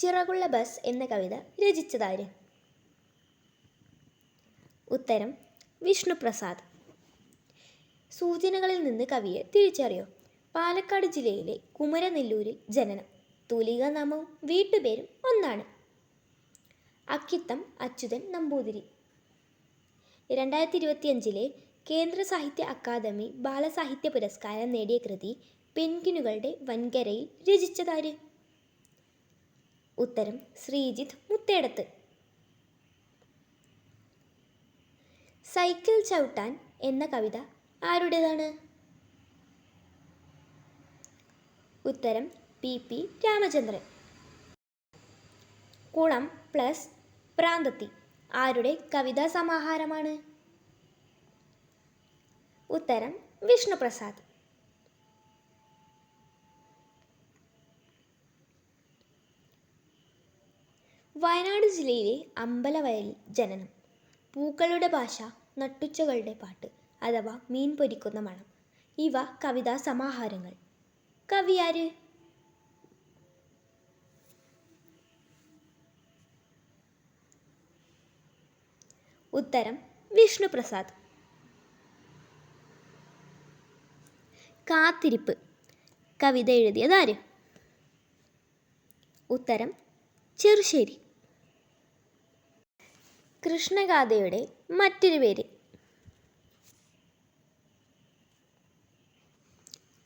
ചിറകുള്ള ബസ് എന്ന കവിത രചിച്ചതാര്? ഉത്തരം വിഷ്ണുപ്രസാദ്. സൂചനകളിൽ നിന്ന് കവിയെ തിരിച്ചറിയോ? പാലക്കാട് ജില്ലയിലെ കുമരനെല്ലൂരിൽ ജനനം. തൂലികാനാമവും വീട്ടുപേരും ഒന്നാണ്. അക്കിത്തം അച്യുതൻ നമ്പൂതിരി. 2025 കേന്ദ്ര സാഹിത്യ അക്കാദമി ബാലസാഹിത്യ പുരസ്കാരം നേടിയ കൃതി പെൻഗ്വിനുകളുടെ വൻകരയിൽ രചിച്ചതാര്? ഉത്തരം ശ്രീജിത്ത് മുത്തേടത്ത്. സൈക്കിൾ ചവിട്ടാൻ എന്ന കവിത ആരുടേതാണ്? ഉത്തരം PP രാമചന്ദ്രൻ. കുളം പ്ലസ് പ്രാന്തത്തി ആരുടെ കവിതാ സമാഹാരമാണ്? ഉത്തരം വിഷ്ണുപ്രസാദ്. വയനാട് ജില്ലയിലെ അമ്പലവയലിൽ ജനനം. പൂക്കളുടെ ഭാഷ, നട്ടുച്ചകളുടെ പാട്ട് അഥവാ മീൻ പൊരിക്കുന്ന മണം. ഇവ കവിതാ സമാഹാരങ്ങൾ. കവിയാര്? ഉത്തരം വിഷ്ണുപ്രസാദ്. കാത്തിരിപ്പ് കവിത എഴുതിയതാര്? ഉത്തരം ചെറുശ്ശേരി. കൃഷ്ണഗാഥയുടെ മറ്റൊരു പേര്?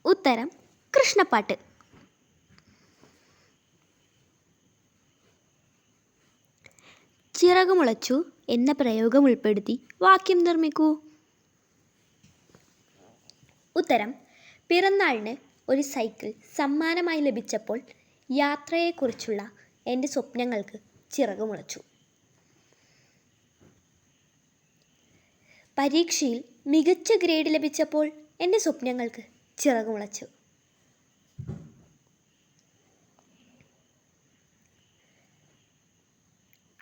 ഉത്തരം കൃഷ്ണപ്പാട്ട്. ചിറകുമുളച്ചു എന്ന പ്രയോഗം ഉൾപ്പെടുത്തി വാക്യം നിർമ്മിക്കൂ. ഉത്തരം പിറന്നാളിന് ഒരു സൈക്കിൾ സമ്മാനമായി ലഭിച്ചപ്പോൾ യാത്രയെക്കുറിച്ചുള്ള എൻ്റെ സ്വപ്നങ്ങൾക്ക് ചിറകുമുളച്ചു. പരീക്ഷയിൽ മികച്ച ഗ്രേഡ് ലഭിച്ചപ്പോൾ എൻ്റെ സ്വപ്നങ്ങൾക്ക് ചിറകുമുളച്ചു.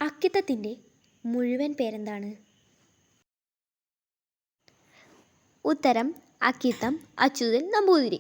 അക്കിത്തത്തിൻ്റെ മുഴുവൻ പേരെന്താണ്? ഉത്തരം അക്കിത്തം അച്യുതൻ നമ്പൂതിരി.